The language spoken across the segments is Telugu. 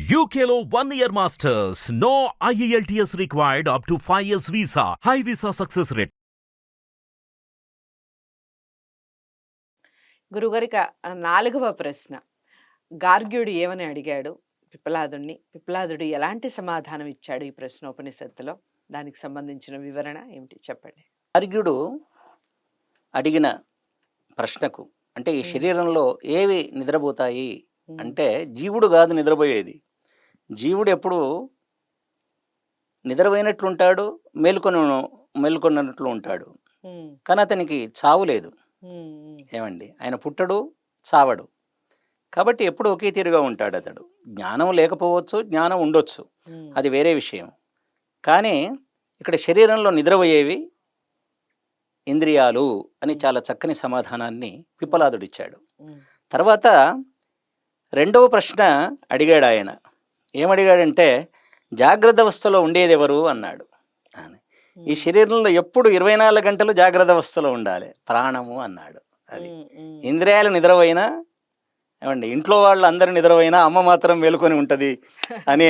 UKLO 1 year masters. No IELTS required up to 5 years visa. High visa success rate. గురుగారికి నాలుగవ ప్రశ్న. గార్గ్యుడు ఏమని అడిగాడు పిప్పలాదుడిని? పిప్పలాదుడు ఎలాంటి సమాధానం ఇచ్చాడు ఈ ప్రశ్నోపనిషత్తులో? దానికి సంబంధించిన వివరణ ఏమిటి చెప్పండి. గార్గ్యుడు అడిగిన ప్రశ్నకు అంటే ఈ శరీరంలో ఏవి నిద్రపోతాయి అంటే జీవుడు కాదు నిద్రపోయేది. జీవుడు ఎప్పుడు నిద్రపోయినట్లు ఉంటాడు, మేల్కొన్నట్లు ఉంటాడు. కానీ అతనికి చావు లేదు. ఏమండి, ఆయన పుట్టడు, చావడు. కాబట్టి ఎప్పుడు ఒకే తీరుగా ఉంటాడు అతడు. జ్ఞానం లేకపోవచ్చు, జ్ఞానం ఉండొచ్చు, అది వేరే విషయం. కానీ ఇక్కడ శరీరంలో నిద్రపోయేవి ఇంద్రియాలు అని చాలా చక్కని సమాధానాన్ని పిప్పలాదుడిచ్చాడు. తర్వాత రెండవ ప్రశ్న అడిగాడు ఆయన. ఏమడిగాడంటే జాగ్రత్త అవస్థలో ఉండేది ఎవరు అన్నాడు. ఈ శరీరంలో ఎప్పుడు 24 గంటలు జాగ్రత్త అవస్థలో ఉండాలి ప్రాణము అన్నాడు. అది ఇంద్రియాలు నిద్రపోయినా, ఏమండి, ఇంట్లో వాళ్ళు అందరూ నిద్రపోయినా అమ్మ మాత్రం మేలుకొని ఉంటది అని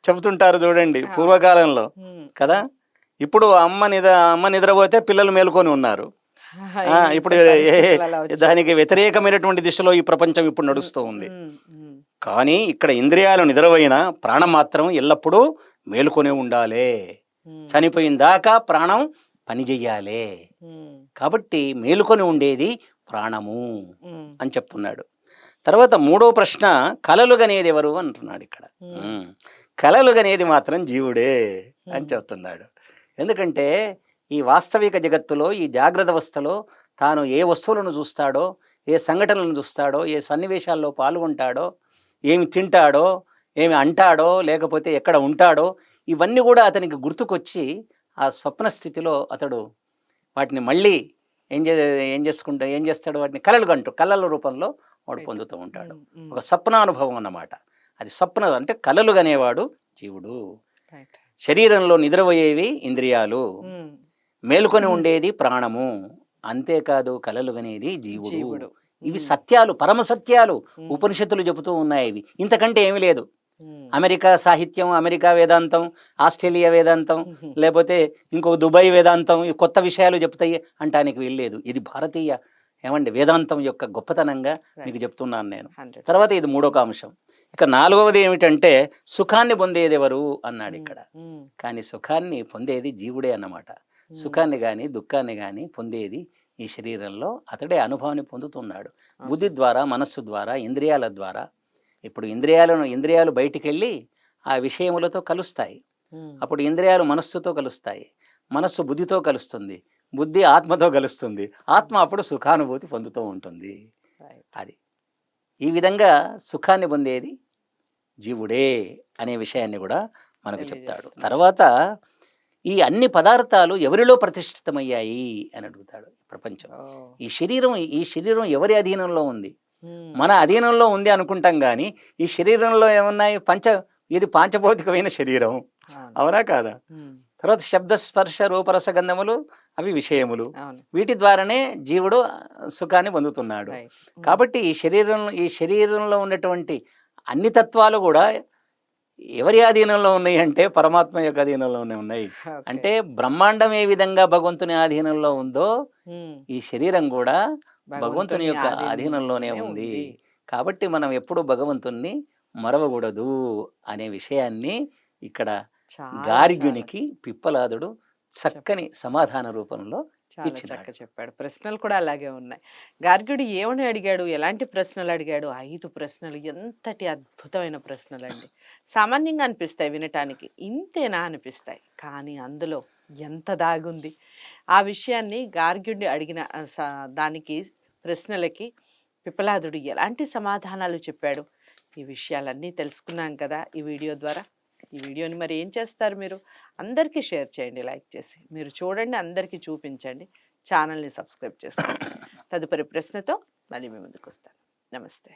చెబుతుంటారు చూడండి పూర్వకాలంలో కదా. ఇప్పుడు అమ్మ నిద్రపోతే పిల్లలు మేలుకొని ఉన్నారు. ఇప్పుడు దానికి వ్యతిరేకమైనటువంటి దిశలో ఈ ప్రపంచం ఇప్పుడు నడుస్తూ ఉంది. కానీ ఇక్కడ ఇంద్రియాలు నిద్రపోయినా ప్రాణం మాత్రం ఎల్లప్పుడూ మేలుకొని ఉండాలి. చనిపోయిన దాకా ప్రాణం పనిచెయ్యాలి. కాబట్టి మేలుకొని ఉండేది ప్రాణము అని చెప్తున్నాడు. తర్వాత మూడో ప్రశ్న కలలు గనేది ఎవరు అంటున్నాడు. ఇక్కడ కలలు గనేది మాత్రం జీవుడే అని చెప్తున్నాడు. ఎందుకంటే ఈ వాస్తవిక జగత్తులో, ఈ జాగ్రత్త అవస్థలో తాను ఏ వస్తువులను చూస్తాడో, ఏ సంఘటనలను చూస్తాడో, ఏ సన్నివేశాల్లో పాల్గొంటాడో, ఏమి తింటాడో, ఏమి అంటాడో, లేకపోతే ఎక్కడ ఉంటాడో, ఇవన్నీ కూడా అతనికి గుర్తుకొచ్చి ఆ స్వప్న స్థితిలో అతడు వాటిని మళ్ళీ ఏం చేస్తాడు, వాటిని కళల రూపంలో వాడు పొందుతూ ఉంటాడు. ఒక స్వప్నానుభవం అన్నమాట. అది స్వప్న అంటే కలలు గనేవాడు జీవుడు. శరీరంలో నిద్రపోయేవి ఇంద్రియాలు, మేలుకొని ఉండేది ప్రాణము, అంతేకాదు కలలు గనేది జీవుడు. ఇవి సత్యాలు, పరమ సత్యాలు. ఉపనిషత్తులు చెబుతూ ఉన్నాయి. ఇవి ఇంతకంటే ఏమీ లేదు. అమెరికా సాహిత్యం, అమెరికా వేదాంతం, ఆస్ట్రేలియా వేదాంతం, లేకపోతే ఇంకో దుబాయ్ వేదాంతం ఈ కొత్త విషయాలు చెప్తాయి అంటానికి వెళ్ళలేదు. ఇది భారతీయ వేదాంతం యొక్క గొప్పతనంగా మీకు చెప్తున్నాను నేను. తర్వాత ఇది మూడో అంశం. ఇక నాలుగవది ఏమిటంటే సుఖాన్ని పొందేది ఎవరు అన్నాడు ఇక్కడ. కానీ సుఖాన్ని పొందేది జీవుడే అన్నమాట. సుఖాన్ని కానీ దుఃఖాన్ని కానీ పొందేది ఈ శరీరంలో అతడే అనుభవాన్ని పొందుతున్నాడు. బుద్ధి ద్వారా, మనస్సు ద్వారా, ఇంద్రియాల ద్వారా. ఇప్పుడు ఇంద్రియాలు బయటికి వెళ్ళి ఆ విషయములతో కలుస్తాయి. అప్పుడు ఇంద్రియాలు మనస్సుతో కలుస్తాయి, మనస్సు బుద్ధితో కలుస్తుంది, బుద్ధి ఆత్మతో కలుస్తుంది, ఆత్మ అప్పుడు సుఖానుభూతి పొందుతూ ఉంటుంది. అది ఈ విధంగా సుఖాన్ని పొందేది జీవుడే అనే విషయాన్ని కూడా మనకు చెప్తాడు. తర్వాత ఈ అన్ని పదార్థాలు ఎవరిలో ప్రతిష్ఠితమయ్యాయి అని అడుగుతాడు. ప్రపంచం, ఈ శరీరం ఎవరి అధీనంలో ఉంది? మన అధీనంలో ఉంది అనుకుంటాం కానీ ఈ శరీరంలో ఏమున్నాయి? ఇది పాంచభౌతికమైన శరీరం, అవునా కాదా? తర్వాత శబ్ద స్పర్శ రూపరస గంధములు అవి విషయములు. వీటి ద్వారానే జీవుడు సుఖాన్ని పొందుతున్నాడు. కాబట్టి ఈ శరీరంలో ఉన్నటువంటి అన్ని తత్వాలు కూడా ఎవరి అధీనంలో ఉన్నాయి అంటే పరమాత్మ యొక్క అధీనంలోనే ఉన్నాయి. అంటే బ్రహ్మాండం ఏ విధంగా భగవంతుని అధీనంలో ఉందో ఈ శరీరం కూడా భగవంతుని యొక్క అధీనంలోనే ఉంది. కాబట్టి మనం ఎప్పుడు భగవంతుణ్ణి మరవకూడదు అనే విషయాన్ని ఇక్కడ గార్గ్యునికి పిప్పలాదుడు చక్కని సమాధాన రూపంలో చక్కగా చెప్పాడు. ప్రశ్నలు కూడా అలాగే ఉన్నాయి. గార్గ్యుడు ఏమని అడిగాడు, ఎలాంటి ప్రశ్నలు అడిగాడు? 5 ప్రశ్నలు. ఎంతటి అద్భుతమైన ప్రశ్నలండి. సామాన్యంగా అనిపిస్తాయి వినటానికి, ఇంతేనా అనిపిస్తాయి. కానీ అందులో ఎంత దాగుంది ఆ విషయాన్ని గార్గ్యుడిని అడిగిన ప్రశ్నలకి పిప్పలాదుడు ఎలాంటి సమాధానాలు చెప్పాడు, ఈ విషయాలన్నీ తెలుసుకున్నాం కదా ఈ వీడియో ద్వారా. ఈ వీడియోని మరి ఏం చేస్తారు, మీరు అందరికీ షేర్ చేయండి, లైక్ చేసి మీరు చూడండి, అందరికీ చూపించండి, ఛానల్ని సబ్స్క్రైబ్ చేసుకోండి. తదుపరి ప్రశ్నతో మళ్ళీ మీ ముందుకు వస్తాను. నమస్తే.